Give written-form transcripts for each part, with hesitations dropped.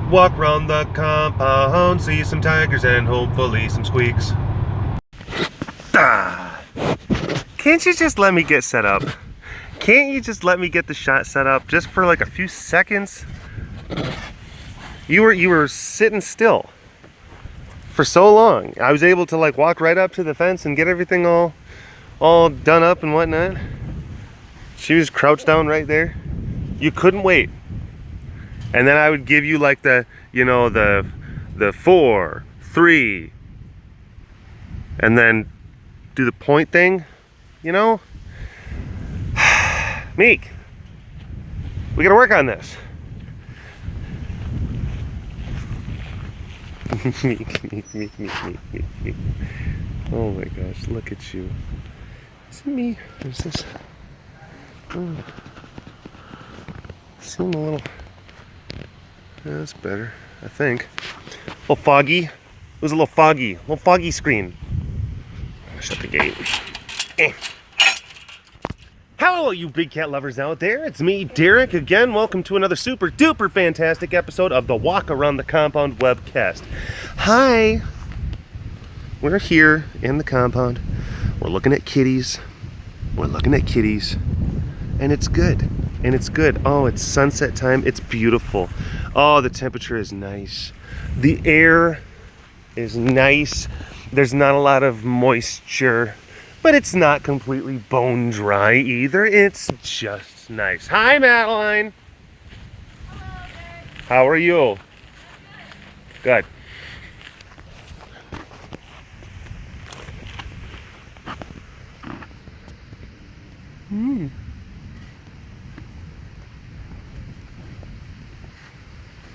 Walk round the compound, see some tigers and hopefully some squeaks. Ah. Can't you just let me get set up? Can't you just let me get the shot set up just for like a few seconds? You were sitting still for so long. I was able to like walk right up to the fence and get everything all done up and whatnot. She was crouched down right there. You couldn't wait. And then I would give you like the 4, 3, and then do the point thing, you know? Meek, we gotta work on this. Meek. Oh my gosh, look at you. Is it me? Or is this? Oh. Seem a little. Yeah, that's better, I think. A little foggy. It was a little foggy screen. Shut the gate. Hello, you big cat lovers out there. It's me, Derek, again. Welcome to another super duper fantastic episode of the Walk Around the Compound webcast. Hi. We're here in the compound. We're looking at kitties. And it's good. Oh, it's sunset time. It's beautiful. Oh, the temperature is nice. The air is nice. There's not a lot of moisture, but it's not completely bone dry either. It's just nice. Hi, Madeline. How are you? Good.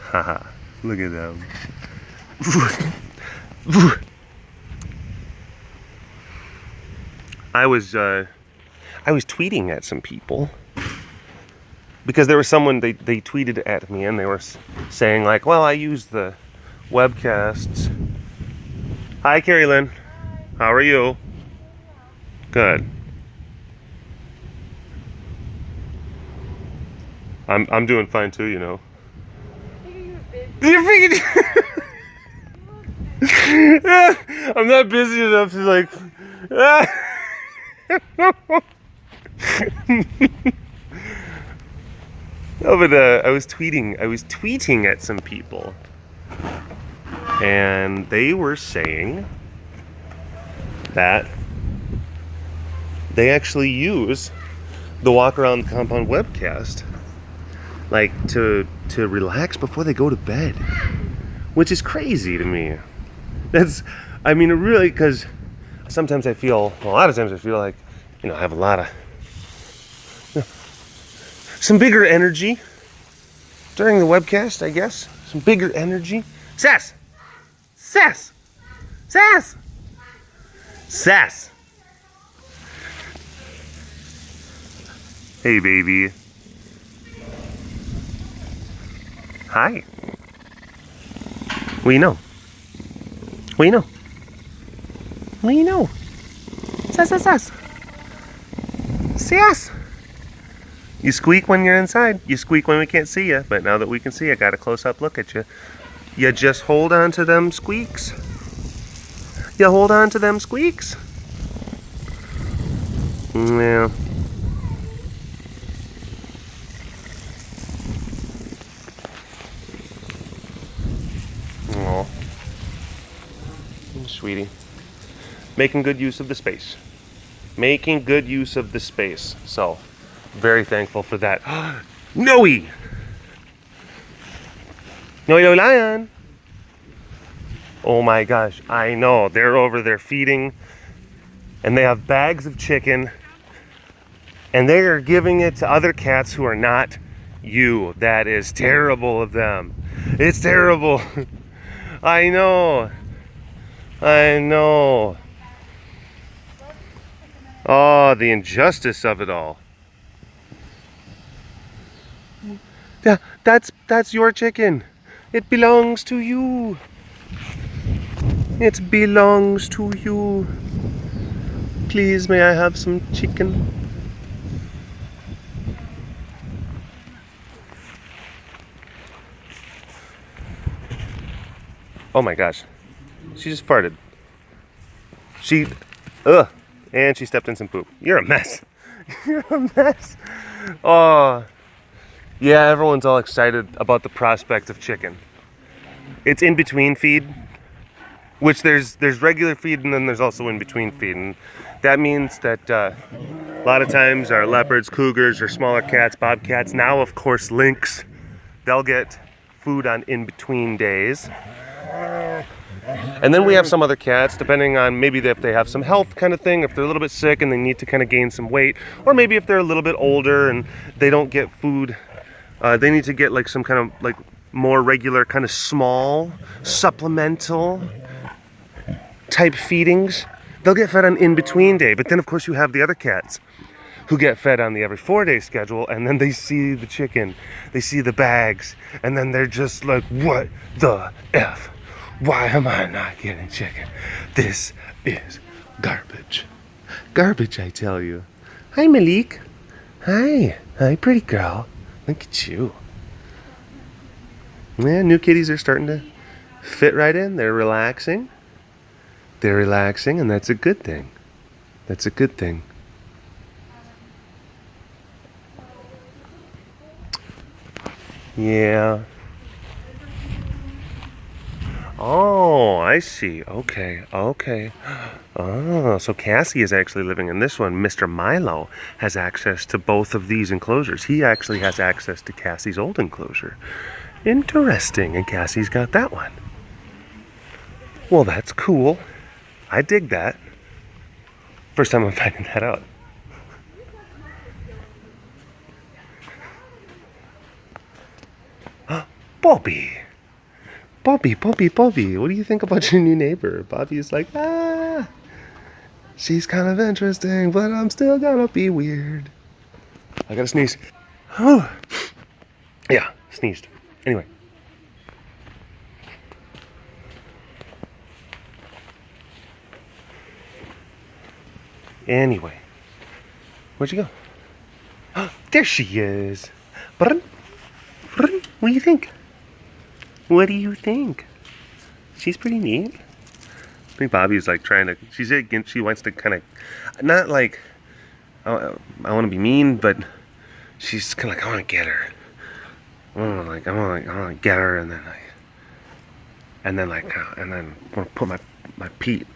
Haha, look at them. I was tweeting at some people because there was someone they tweeted at me and they were saying like, well, I use the webcasts. Hi, Carrie Lynn. How are you? Good. I'm doing fine too, you know. I'm not busy enough to like. No, but I was tweeting at some people, and they were saying that they actually use the Walk Around the Compound webcast like to relax before they go to bed, which is crazy to me. Really, because a lot of times I feel like, I have a lot of, some bigger energy during the webcast, I guess. Some bigger energy. Sass! Hey, baby. Hi. What do you know? Sass. You squeak when you're inside. You squeak when we can't see you. But now that we can see you, I got a close-up look at you. You just hold on to them squeaks. Yeah. Aw. Sweetie. Making good use of the space. So, very thankful for that. Noe lion. Oh my gosh, I know. They're over there feeding, and they have bags of chicken, and they are giving it to other cats who are not you. That is terrible of them. It's terrible. I know. Oh, the injustice of it all. Yeah, that's your chicken. It belongs to you. Please, may I have some chicken? Oh my gosh. She just farted. And she stepped in some poop. You're a mess. You're a mess. Oh. Yeah, everyone's all excited about the prospect of chicken. It's in between feed, which there's regular feed and then there's also in between feed. And that means that a lot of times our leopards, cougars, or smaller cats, bobcats, now of course lynx, they'll get food on in between days. And then we have some other cats, depending on maybe if they have some health kind of thing, if they're a little bit sick and they need to kind of gain some weight, or maybe if they're a little bit older and they don't get food, they need to get like some kind of like more regular kind of small supplemental type feedings. They'll get fed on in between day. But then of course you have the other cats who get fed on the every 4-day schedule, and then they see the chicken, they see the bags, and then they're just like, what the F? Why am I not getting chicken? This is garbage. Garbage, I tell you. Hi, Malik. Hi. Hi, pretty girl. Look at you. Yeah, new kitties are starting to fit right in. They're relaxing. They're relaxing, and that's a good thing. That's a good thing. Yeah. Oh, I see. Okay. Oh, so Cassie is actually living in this one. Mr. Milo has access to both of these enclosures. He actually has access to Cassie's old enclosure. Interesting. And Cassie's got that one. Well, that's cool. I dig that. First time I'm finding that out. Bobby. Bobby, what do you think about your new neighbor? Bobby's like, she's kind of interesting, but I'm still gonna be weird. I gotta sneeze. Oh, yeah, sneezed. Anyway. Where'd you go? Oh, there she is. What do you think? What do you think? She's pretty neat. I think Bobby's like trying to. She wants to kind of, not like I want to be mean, but she's kind of like, I want to get her. I want to get her, and then I'm gonna put my peat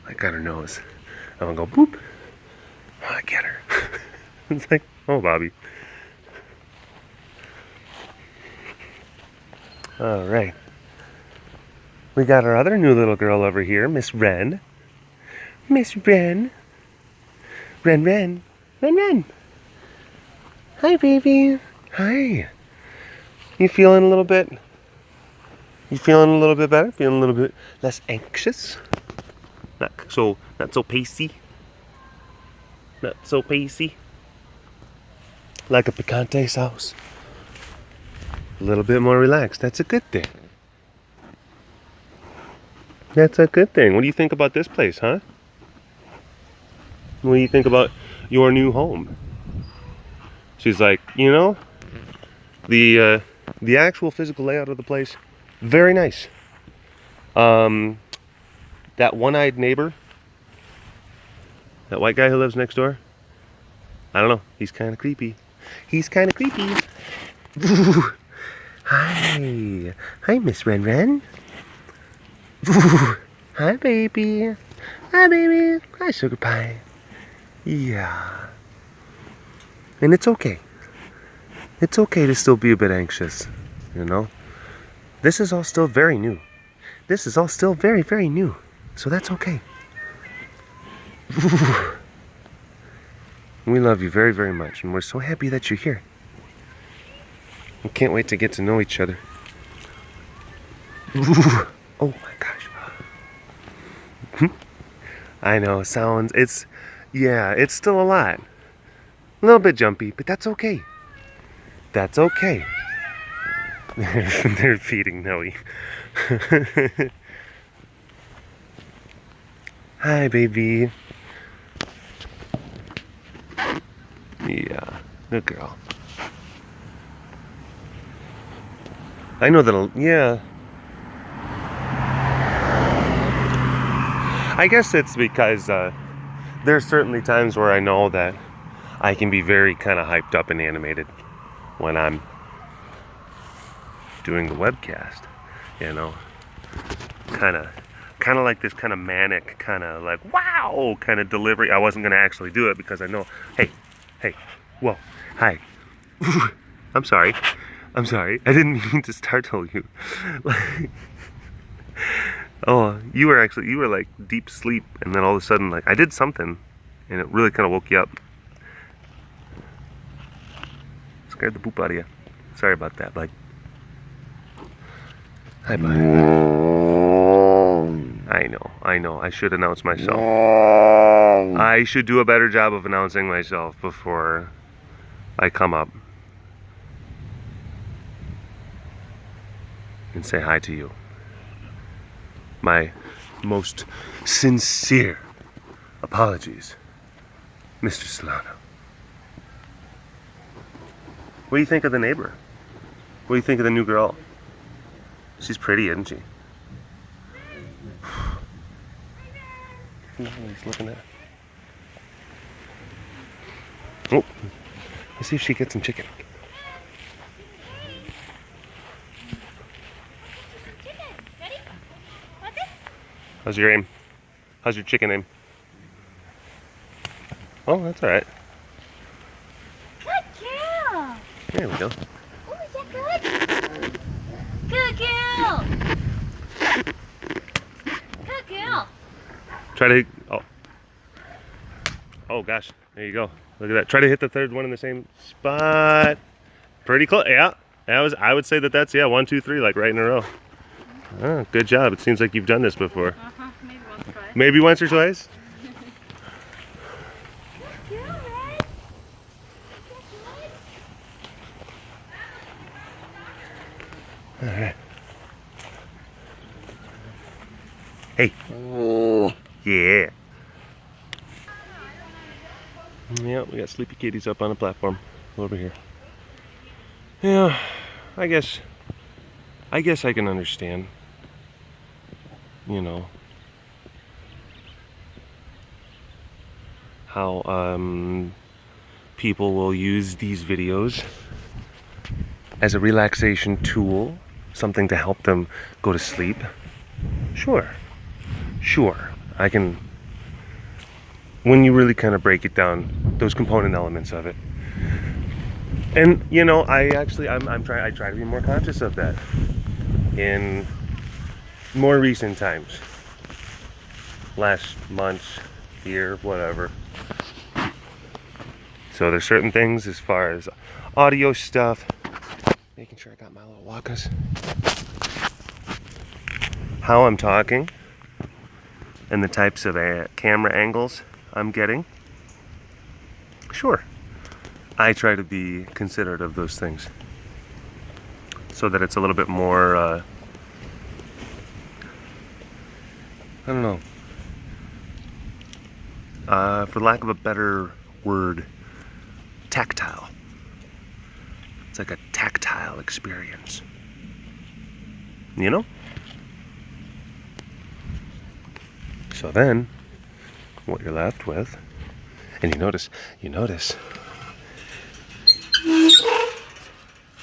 like on her nose. I'm gonna go boop. I want to get her. It's like, oh, Bobby. All right. We got our other new little girl over here, Miss Wren. Miss Wren. Wren. Hi, baby. Hi. You feeling a little bit? You feeling a little bit better? Feeling a little bit less anxious? Not so pacey. Not so pacey. Like a picante sauce. A little bit more relaxed. That's a good thing. That's a good thing. What do you think about this place, huh? What do you think about your new home? She's like, the actual physical layout of the place, very nice. That one-eyed neighbor, that white guy who lives next door, I don't know. He's kind of creepy. Hi, Miss Wren. Hi, baby. Hi, sugar pie. Yeah. And it's okay. It's okay to still be a bit anxious, This is all still very new. This is all still very, very new. So that's okay. We love you very, very much, and we're so happy that you're here. We can't wait to get to know each other. Oh my gosh. I know, it's still a lot. A little bit jumpy, but that's okay. That's okay. They're feeding Noe. Hi, baby. Yeah, good girl. I know that'll, yeah. I guess it's because there's certainly times where I know that I can be very kind of hyped up and animated when I'm doing the webcast, you know, kind of like this kind of manic, kind of like wow kind of delivery. I wasn't gonna actually do it because I know, hey, whoa, hi, I'm sorry, I didn't mean to startle you. Oh, you were like deep sleep, and then all of a sudden, like I did something, and it really kind of woke you up. Scared the poop out of you. Sorry about that, bud. Hi, bud. I know. I should announce myself. I should do a better job of announcing myself before I come up and say hi to you. My most sincere apologies, Mr. Solano. What do you think of the neighbor? What do you think of the new girl? She's pretty, isn't she? He's looking at her. Oh, let's see if she gets some chicken. How's your aim? How's your chicken aim? Oh, that's alright. Good girl! There we go. Oh, is that good? Good girl! Good girl! Try to, oh gosh, there you go. Look at that. Try to hit the third one in the same spot. Pretty close. Yeah, I would say that's 1, 2, 3, like right in a row. Oh, good job. It seems like you've done this before. Maybe once or twice. Maybe once or twice? Good girl, Red. Alright. Hey. Yeah. Yeah, we got sleepy kitties up on the platform over here. Yeah, I guess I can understand. You know, how people will use these videos as a relaxation tool, something to help them go to sleep. Sure, I can, when you really kind of break it down, those component elements of it. And you know, I try to be more conscious of that in more recent times, last month, year, whatever. So there's certain things as far as audio stuff, making sure I got my little walkers, how I'm talking, and the types of camera angles I'm getting. Sure, I try to be considerate of those things so that it's a little bit more I don't know, for lack of a better word, tactile. It's like a tactile experience, you know? So then, what you're left with, and you notice,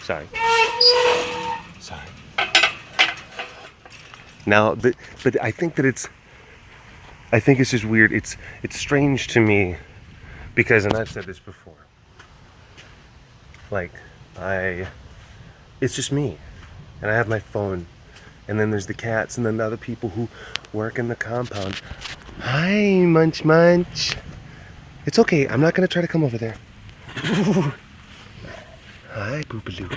sorry. Now, but I think it's just weird. It's strange to me because, and I've said this before, like, it's just me, and I have my phone, and then there's the cats, and then the other people who work in the compound. Hi, Munch. It's okay, I'm not gonna try to come over there. Hi, Boopaloo.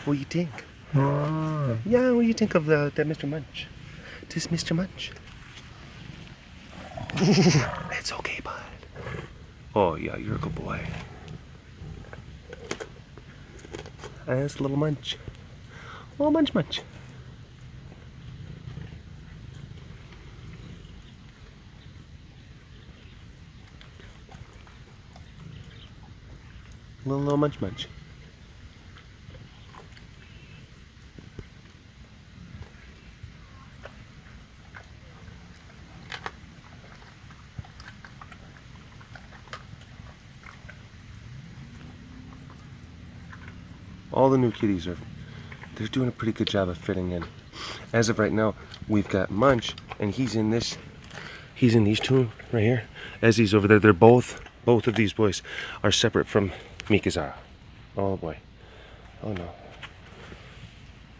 What do you think? Yeah, what do you think of that Mr. Munch? This Mr. Munch. It's okay, bud. Oh yeah, you're a good boy. That's little Munch. Oh, Munch. Little Munch. All the new kitties they're doing a pretty good job of fitting in. As of right now, we've got Munch, and he's in these two right here. Ezzy's over there. They're both of these boys are separate from Mikazara. Oh boy. Oh no.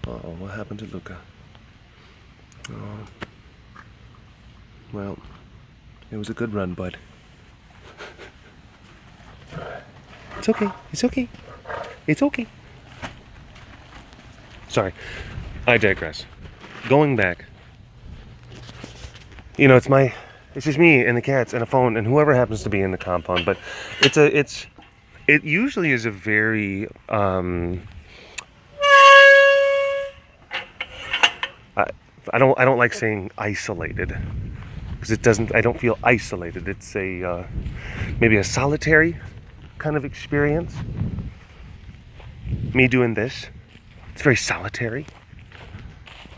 Uh-oh, what happened to Luca? Oh. Well, it was a good run, bud. It's okay. It's okay. It's okay. Sorry, I digress. Going back. You know, it's just me and the cats and a phone and whoever happens to be in the compound. But it usually is a very I don't like saying isolated, because I don't feel isolated. It's a maybe a solitary kind of experience. Me doing this, it's very solitary.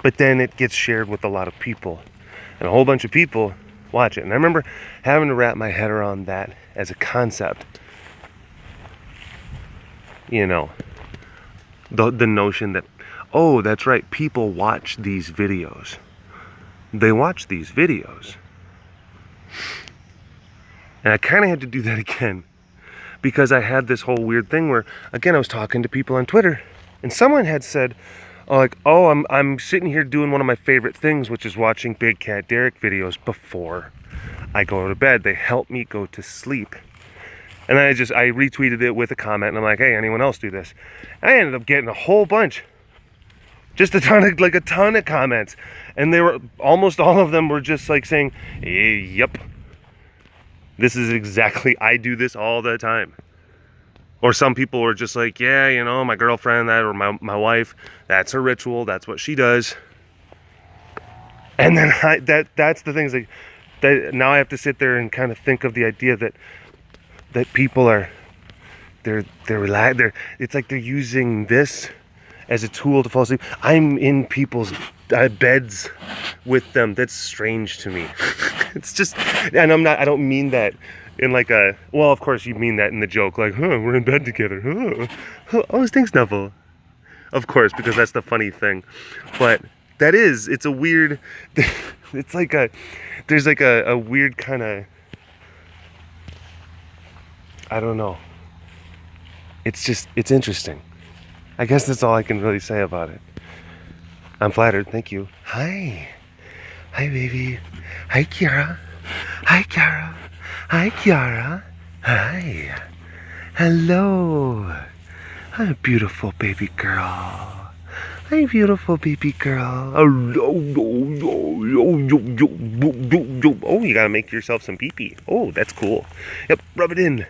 But then it gets shared with a lot of people, and a whole bunch of people watch it. And I remember having to wrap my head around that as a concept. You know, the notion that, oh, that's right, people watch these videos. They watch these videos. And I kind of had to do that again, because I had this whole weird thing where, again, I was talking to people on Twitter, and someone had said, I'm sitting here doing one of my favorite things, which is watching BigCatDerek videos before I go to bed. They help me go to sleep. And then I retweeted it with a comment, and I'm like, hey, anyone else do this? I ended up getting a whole bunch. Just a ton of comments. And they were, almost all of them were just like saying, yep. This is exactly, I do this all the time. Or some people were just like, yeah, you know, my girlfriend, or my wife, that's her ritual, that's what she does. And then that's the things that now I have to sit there and kind of think of the idea that people are, they're it's like they're using this as a tool to fall asleep. I'm in people's beds with them. That's strange to me. It's just, and I don't mean that in like a, well, of course you mean that in the joke, like, we're in bed together. Oh, stinks Snuffle. Of course, because that's the funny thing. But it's a weird, it's like there's like a weird kind of, I don't know. It's interesting. I guess that's all I can really say about it. I'm flattered, thank you. Hi, baby. Hi, Kiara. Hi, Kiara. Hi, Kiara. Hi. Hello. Hi, beautiful baby girl. Hi, beautiful baby girl. Oh, you gotta make yourself some pee-pee. Oh, that's cool. Yep, rub it in.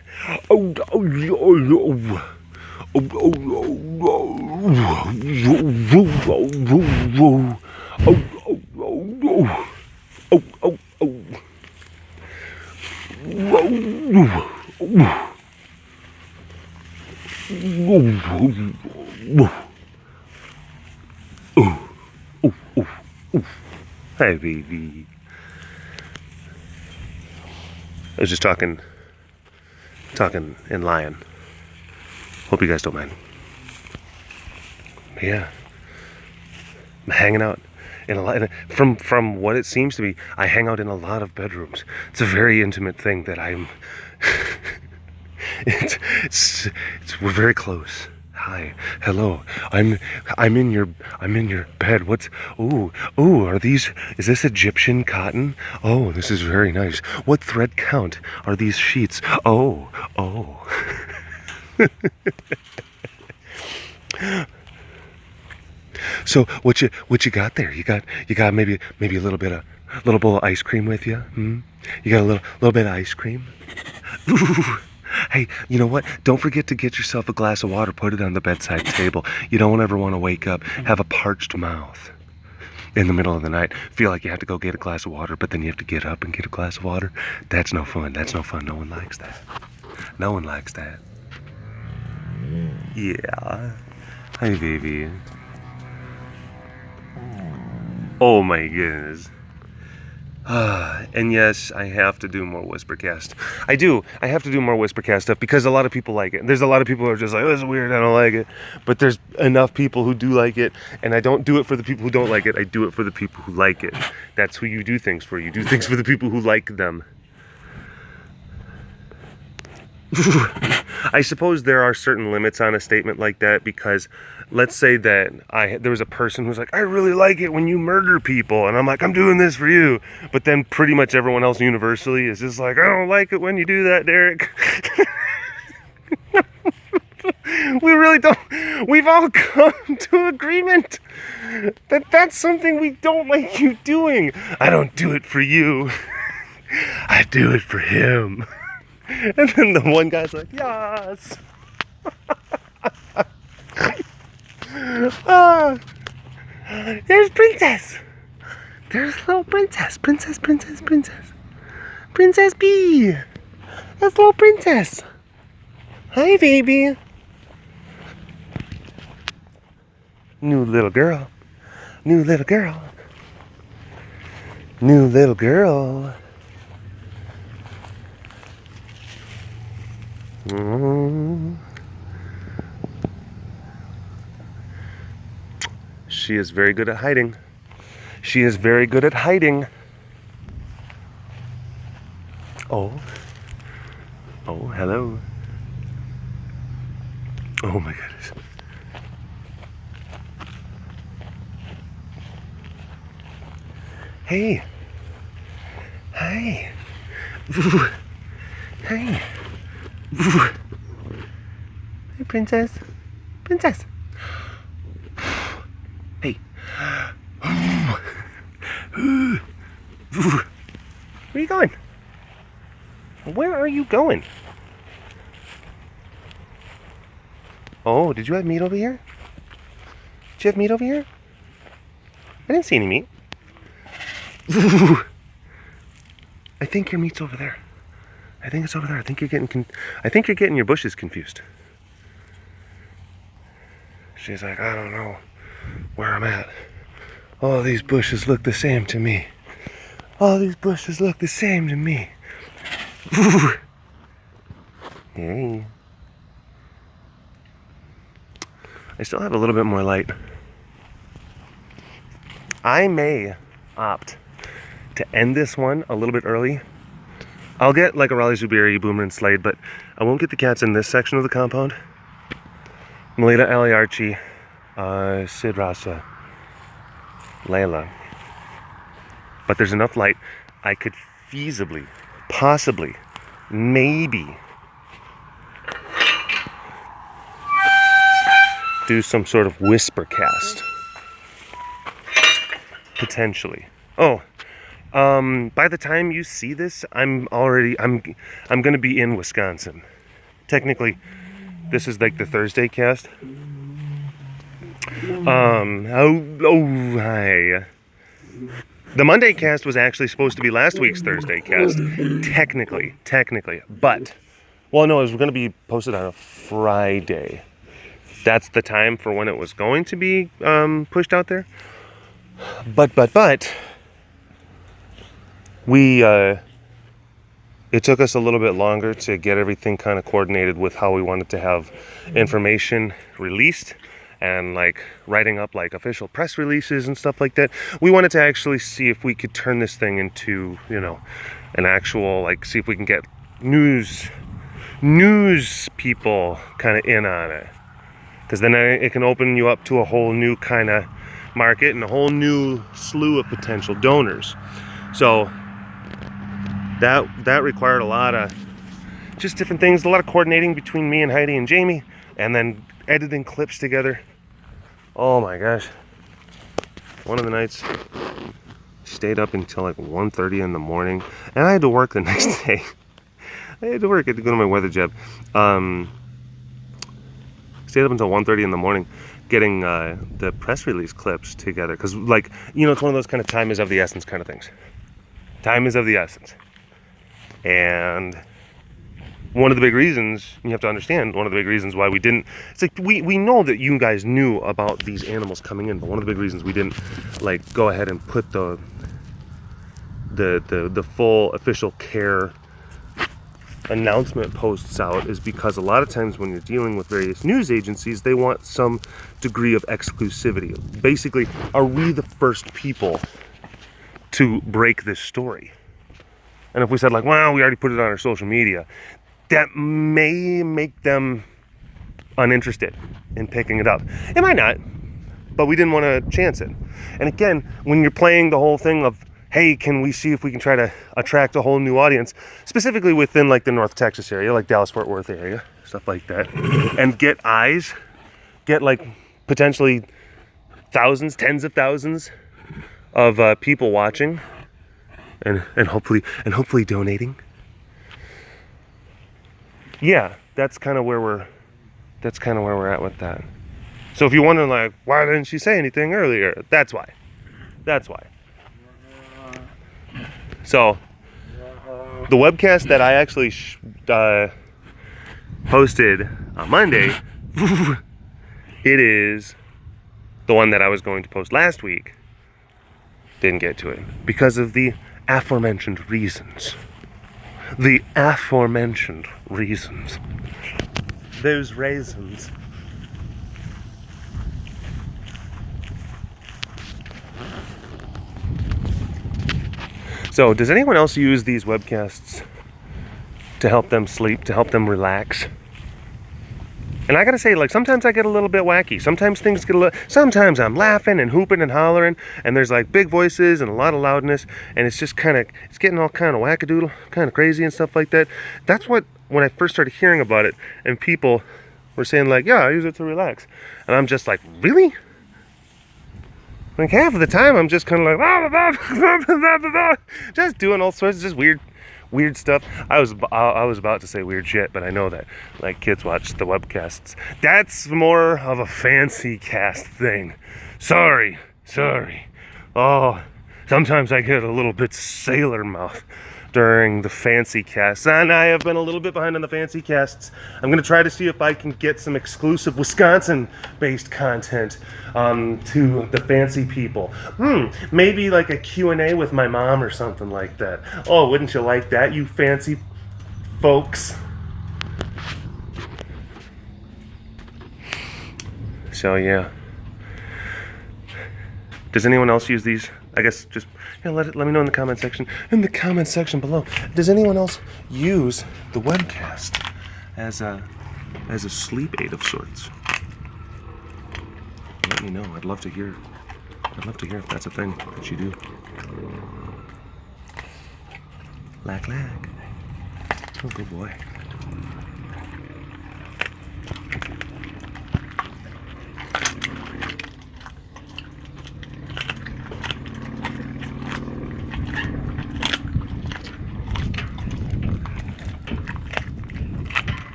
Hi, baby. I was just talking in lion. Hope you guys don't mind. Yeah, I'm hanging out in a lot. From what it seems to be, I hang out in a lot of bedrooms. It's a very intimate thing that I'm. We're very close. Hi, hello. I'm in your bed. Is this Egyptian cotton? Oh, this is very nice. What thread count are these sheets? Oh. So what you got there? You got maybe a little bowl of ice cream with you? You got a little bit of ice cream? Ooh. Hey, you know what? Don't forget to get yourself a glass of water. Put it on the bedside table. You don't ever want to wake up, have a parched mouth in the middle of the night. Feel like you have to go get a glass of water, but then you have to get up and get a glass of water. That's no fun. No one likes that. No one likes that. Yeah. Hi, baby. Oh my goodness. And yes, I have to do more Whispercast. I do. I have to do more Whispercast stuff because a lot of people like it. There's a lot of people who are just like, oh, this is weird, I don't like it. But there's enough people who do like it, and I don't do it for the people who don't like it. I do it for the people who like it. That's who you do things for. You do things for the people who like them. I suppose there are certain limits on a statement like that because let's say that there was a person who's like, I really like it when you murder people, and I'm like, I'm doing this for you, but then pretty much everyone else universally is just like, I don't like it when you do that, Derek. We really don't. We've all come to agreement that that's something we don't like you doing. I don't do it for you. I do it for him. And then the one guy's like, yes. There's Princess. There's little Princess. Princess B. That's little Princess. Hi, baby. New little girl. New little girl. New little girl. She is very good at hiding. She is very good at hiding. Oh. Oh, hello. Oh my goodness. Hey. Hi. Hi. Hey, Princess. Princess. Hey. Where are you going? Where are you going? Oh, did you have meat over here? Did you have meat over here? I didn't see any meat. I think your meat's over there. I think it's over there. I think you're getting your bushes confused. She's like, I don't know where I'm at. All these bushes look the same to me. All these bushes look the same to me. Hey. I still have a little bit more light. I may opt to end this one a little bit early. I'll get like a Raleigh Zubiri, Boomer, and Slade, but I won't get the cats in this section of the compound. Melita, Ali, Archie, Sid, Rasa, Layla. But there's enough light, I could feasibly, possibly, maybe do some sort of whisper cast. Potentially. Oh, by the time you see this, I'm gonna be in Wisconsin. Technically, this is like the Thursday cast. Hi. The Monday cast was actually supposed to be last week's Thursday cast. Technically. But, well, no, it was gonna be posted on a Friday. That's the time for when it was going to be pushed out there. But we it took us a little bit longer to get everything kind of coordinated with how we wanted to have information released and like writing up like official press releases and stuff like that. We wanted to actually see if we could turn this thing into, you know, an actual, like, see if we can get news people kind of in on it, because then it can open you up to a whole new kind of market and a whole new slew of potential donors. So that required a lot of just different things, a lot of coordinating between me and Heidi and Jamie, and then editing clips together. Oh my gosh. One of the nights, stayed up until like 1:30 in the morning, and I had to work the next day. I had to go to my weather job. Stayed up until 1:30 in the morning getting the press release clips together, because, like, you know, it's one of those kind of time is of the essence kind of things. Time is of the essence. And one of the big reasons, you have to understand, one of the big reasons why we didn't, it's like we know that you guys knew about these animals coming in, but one of the big reasons we didn't like go ahead and put the the full official care announcement posts out is because a lot of times when you're dealing with various news agencies, they want some degree of exclusivity. Basically, are we the first people to break this story? And if we said like, well, we already put it on our social media, that may make them uninterested in picking it up. It might not, but we didn't want to chance it. And again, when you're playing the whole thing of, hey, can we see if we can try to attract a whole new audience, specifically within like the North Texas area, like Dallas-Fort Worth area, stuff like that, and get eyes, get like potentially thousands, tens of thousands of people watching, and hopefully donating. Yeah, that's kind of where we're at with that. So if you're wondering like, why didn't she say anything earlier? That's why. So, the webcast that I actually posted on Monday, it is the one that I was going to post last week. Didn't get to it because of the aforementioned reasons. Those raisins. So, does anyone else use these webcasts to help them sleep, to help them relax? And I gotta say, like, sometimes I get a little bit wacky. Sometimes things get sometimes I'm laughing and hooping and hollering, and there's like big voices and a lot of loudness, and it's just it's getting all kind of wackadoodle, kind of crazy and stuff like that. That's what, when I first started hearing about it, and people were saying like, yeah, I use it to relax. And I'm just like, really? Like half of the time I'm just kind of like just doing all sorts of just weird stuff. I was about to say weird shit, but I know that like kids watch the webcasts. That's more of a fancy cast thing. Sorry. Oh, sometimes I get a little bit sailor mouth during the fancy casts, and I have been a little bit behind on the fancy casts. I'm going to try to see if I can get some exclusive Wisconsin-based content to the fancy people. Maybe like a Q&A with my mom or something like that. Oh, wouldn't you like that, you fancy folks? So yeah. Does anyone else use these? I guess just let me know in the comment section. In the comment section below, does anyone else use the webcast as a sleep aid of sorts? Let me know. I'd love to hear if that's a thing that you do. Lack. Oh, good boy.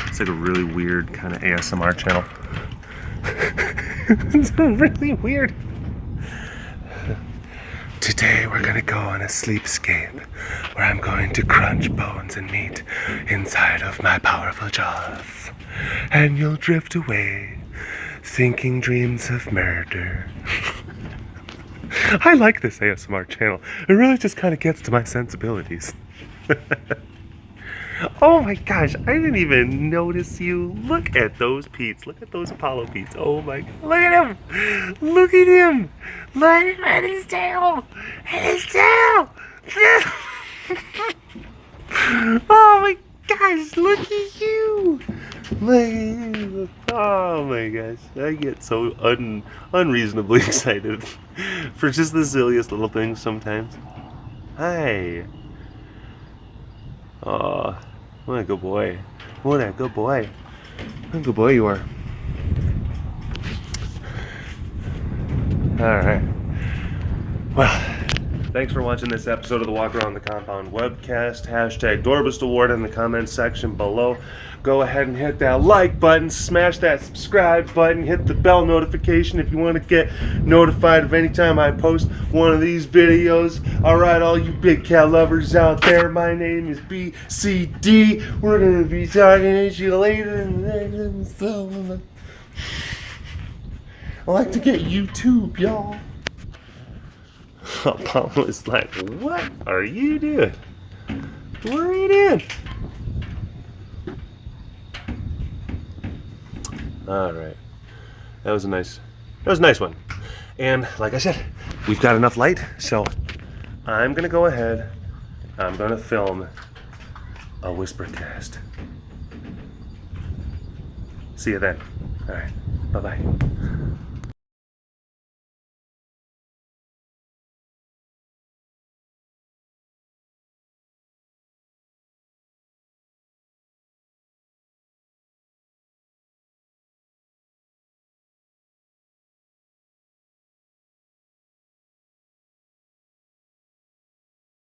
It's like a really weird kind of ASMR channel. It's really weird. Today we're gonna go on a sleepscape where I'm going to crunch bones and meat inside of my powerful jaws. And you'll drift away thinking dreams of murder. I like this ASMR channel. It really just kind of gets to my sensibilities. Oh my gosh, I didn't even notice you. Look at those Pete's. Look at those Apollo Pete's. Oh my god. Look at him. Look at him. Look at his tail. His tail. Oh my gosh, look at you. Look. Oh my gosh. I get so unreasonably excited for just the silliest little things sometimes. Hi. Oh, what a good boy. What a good boy. What a good boy you are. Alright. Well, thanks for watching this episode of the Walk Around the Compound webcast. Hashtag Doorbust Award in the comments section below. Go ahead and hit that like button, smash that subscribe button, hit the bell notification if you want to get notified of any time I post one of these videos. Alright, all you big cat lovers out there, my name is BCD. We're going to be talking to you later. I like to get YouTube, y'all. Apollo is like, what are you doing? What are you doing? All right, that was a nice one. And like I said, we've got enough light, so I'm gonna go ahead. I'm gonna film a whisper cast. See you then. All right, bye-bye.